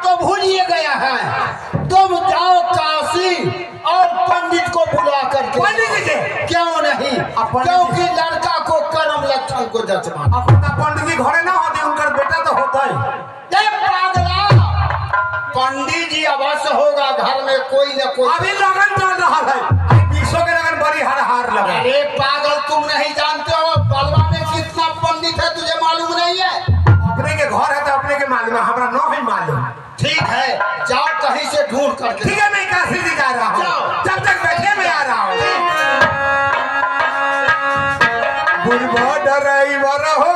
तो भूल ही गया है। तुम जाओ काशी और पंडित को बुला करके। पंडित जी क्यों नहीं? क्योंकि लड़का को कर्म लक्षण को जचमा। अपना पंडित जी घरे ना होते, उनका बेटा तो होता है। पंडित जी अवश्य होगा घर में कोई न कोई। अभी लगन चल रहा है, विश्व के लगन बड़ी हार लगा। अरे पागल, तुम नहीं जानते हो बलवा में कितना पंडित है, तुझे मालूम नहीं है? अपने के घर है तो अपने के मालूम है, हमारा नौ ही मालूम। ठीक है, जाओ कहीं से ढूंढ करके। ठीक है, मैं काशी जी जा रहा हूँ, जब तक बैठे मैं आ रहा हूँ। बुढ़वा ड्राइवर हो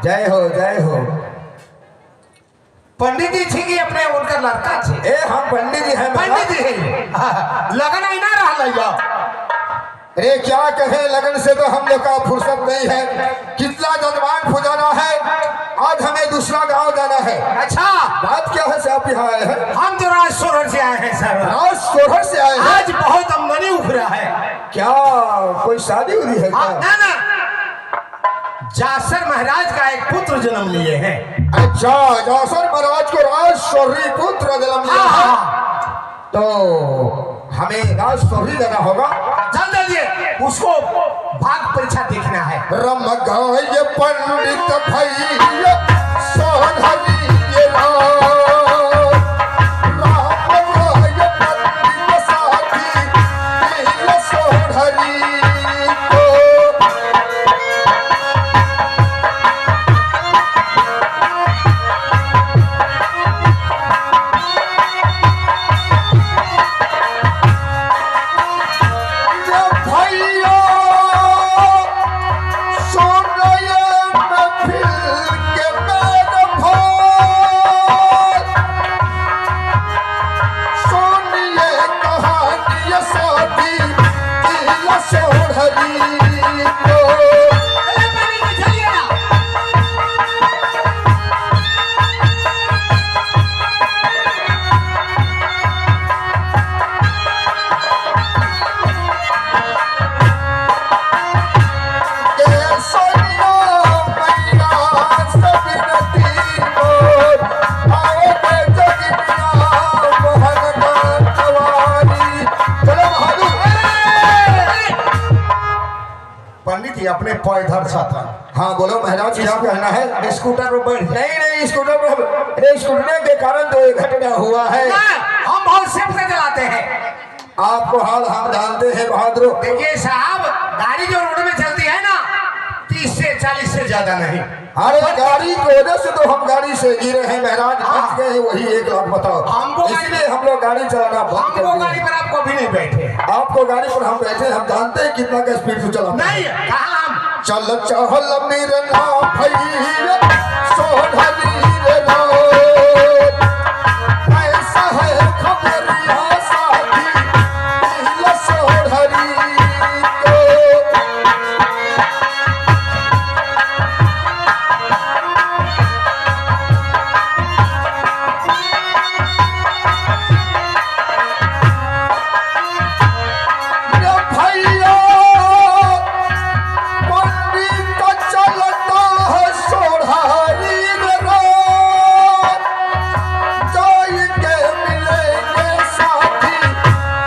जय हो जय हो। पंडित जी थी कि अपने उनका लड़का थे? ए हम पंडित जी हैं। पंडित जी लगन ही ना रहा। अरे क्या कहे, लगन से तो हम लोग का फुर्सत नहीं है। कितना जजमान पुजाना है, आज हमें दूसरा गांव जाना है। अच्छा बात क्या है साहब यहाँ आए हैं? हम तो राज सोहर से आए हैं सर। राज सोहर से आए हैं? आज बहुत आमदनी उभरा है। क्या कोई शादी हुई है? ना ना, जासर महाराज का एक पुत्र जन्म लिए हैं। अच्छा, जासर महाराज को राज सोहरी पुत्र जन्म लिया है, तो हमें राज सोहरी देना होगा। जल्द दिए, उसको भाग परीक्षा देखना है। रम गाय पंडित भैया सोहरी ये पंडित जी अपने पैदल था। हाँ बोलो महाराज क्या कहना है? स्कूटर पर बैठ नहीं स्कूटर पर, अरे स्कूटर के कारण तो एक घटना हुआ है। हम बहुत सेफ से चलाते हैं। आपको हाल हम जानते हैं बहादुर। देखिए साहब, गाड़ी जो रोड में चलती है ना 30 से 40 से ज्यादा नहीं। अरे गाड़ी की वजह से तो हम गाड़ी से गिरे हैं महाराज, बच गए वही 1 लाख बताओ। हमको इसलिए हम लोग गाड़ी चलाना बंद कर हमको दिए। गाड़ी पर आप कभी नहीं बैठे। आपको गाड़ी पर हम बैठे, हम जानते हैं कितना का स्पीड से चलाते हैं। नहीं कहा हम चल चहल मेरा भैया सोढ़ी रे लो, ऐसा है खबरिया साथी दिल सोढ़ी को। भैया पंडित का चलता है सोढ़ी रे लो, जाई के मिलेंगे साथी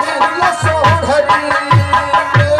दिल सोढ़ी के।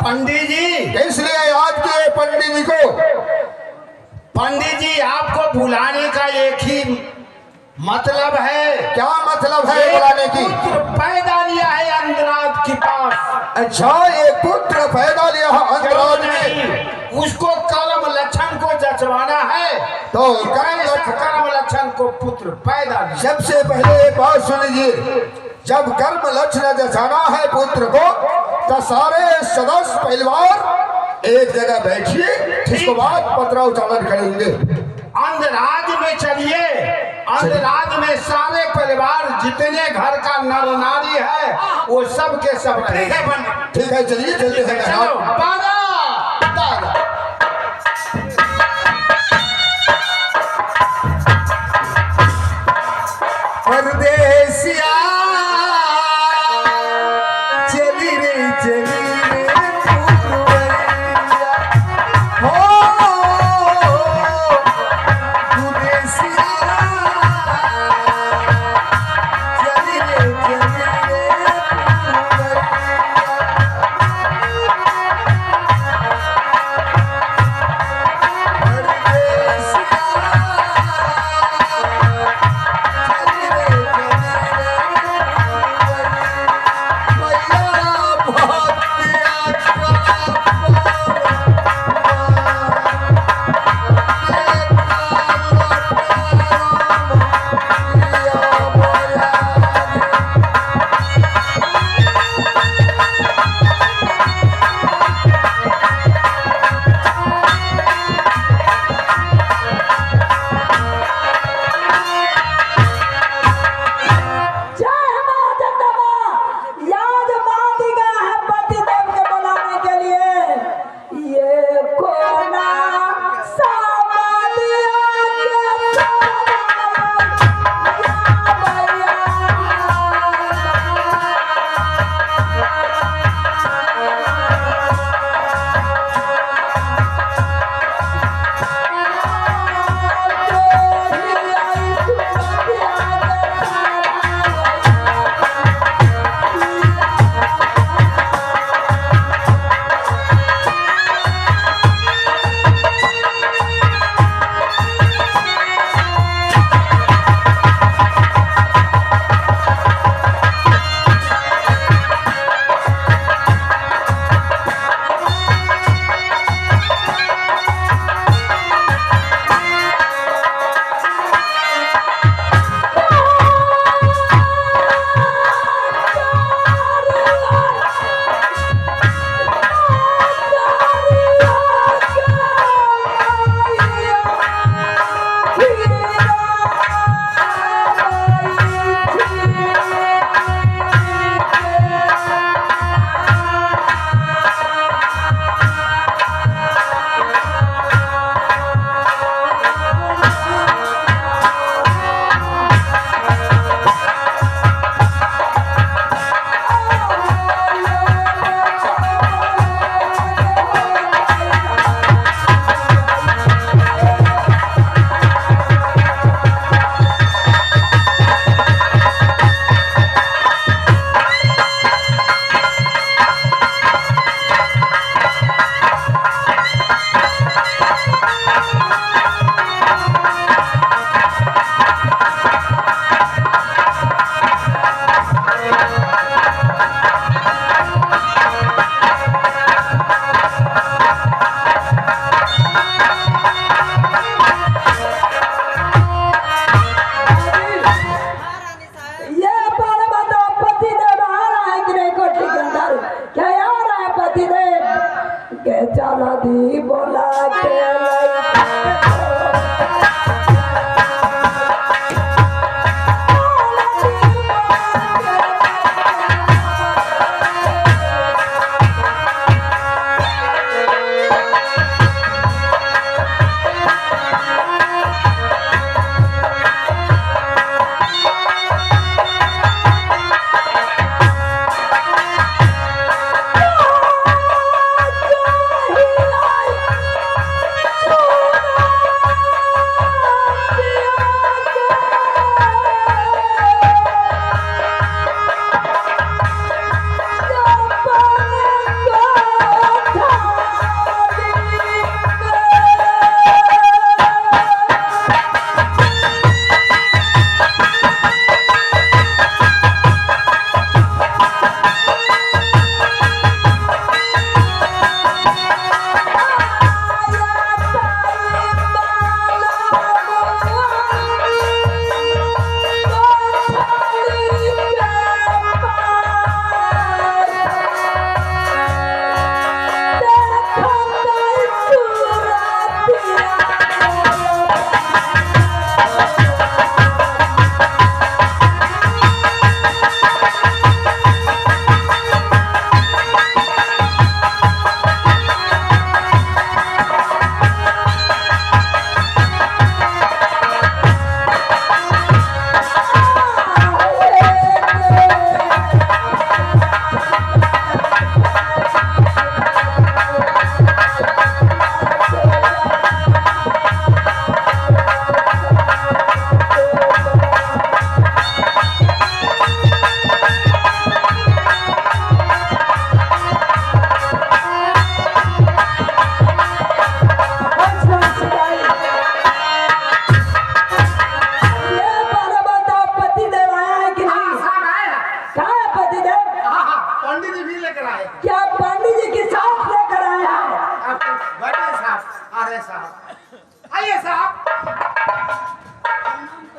पंडित जी, इसलिए याद किए पंडित जी को। पंडित जी आपको बुलाने का एक ही मतलब है। क्या मतलब है बुलाने की? पुत्र पैदा लिया है अंधराज के पास। अच्छा, एक पुत्र पैदा लिया है अंधराज में, उसको कर्म लक्षण को जचवाना है तो कर्म लक्षण को पुत्र पैदा लिया। सबसे पहले एक बात सुन लीजिए, जब कर्म लक्षण जचाना है पुत्र को तो सारे सदस्य परिवार एक जगह बैठिए, इसके बाद पत्रा उच्चारण करेंगे। अंधराज में चलिए, अंधराज में सारे परिवार जितने घर का नर नारी है वो सब के सब रहेंगे। ठीक है चलिए चलते हैं चलो, महाराज। दादा, दादा। परदेसिया चली रे पुरवैया, हो परदेसिया चली रे पुरवैया।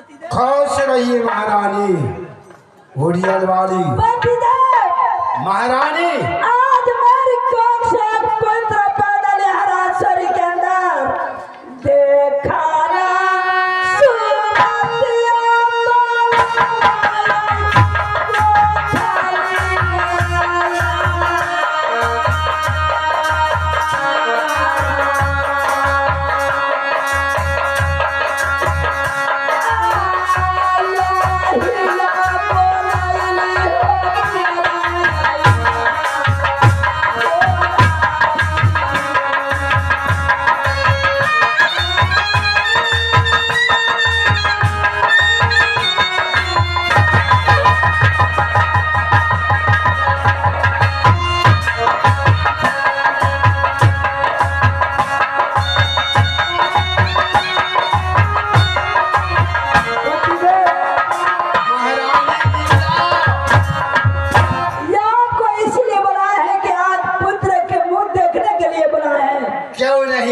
खुश रहिए महारानी घोड़ियल वाली। महारानी आज मेरी कोख से एक पुत्र पैदा ले हरासरी के अंदर देखा ना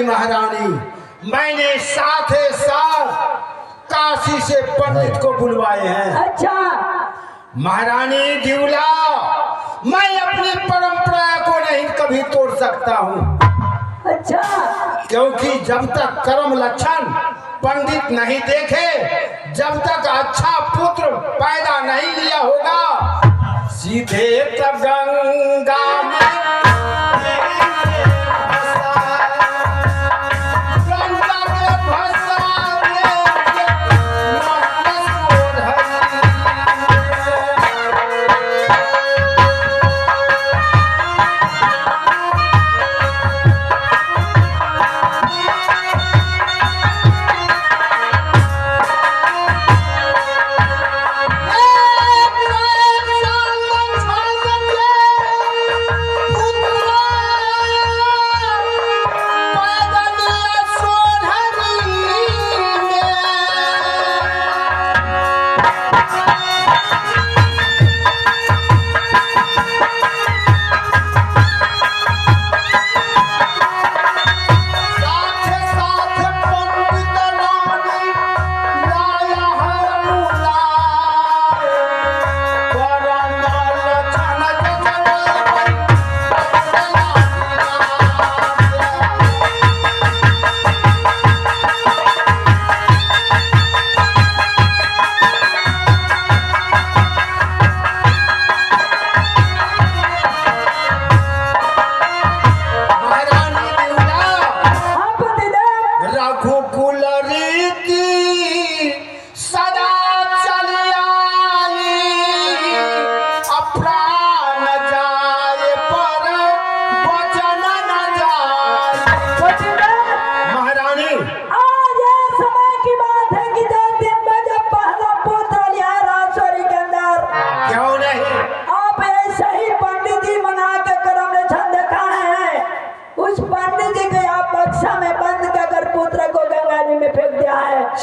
महारानी, मैंने साथ काशी से पंडित को बुलवाए हैं। अच्छा महारानी दिवला, मैं अपनी परंपरा को नहीं कभी तोड़ सकता हूँ। अच्छा, क्योंकि जब तक कर्म लक्षण पंडित नहीं देखे, जब तक अच्छा पुत्र पैदा नहीं लिया होगा, सीधे तक गंगा में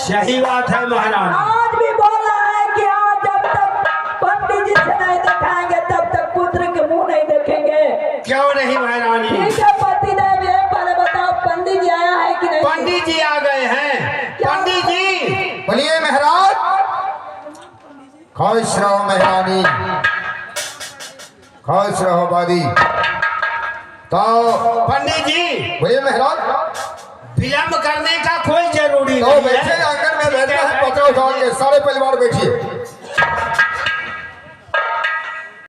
सही बात है महाराज। आज भी बोला है कि आज जब तक पंडित जी से नहीं दिखाएंगे तब तक पुत्र के मुंह नहीं देखेंगे। क्यों नहीं महारानी? ठीक है पतिदेव, ये पहले बताओ पंडित जी आया है कि नहीं? पंडित जी आ गए हैं। पंडित जी बोलिए महाराज। खुश रहो महारानी, खुश रहो बादी। तो पंडित जी बोलिए महाराज। विलम्ब करने का कोई जरूरी तो नहीं है। बैठे आंगन में बैठे हैं, पत्रों उठा के सारे परिवार बैठिए।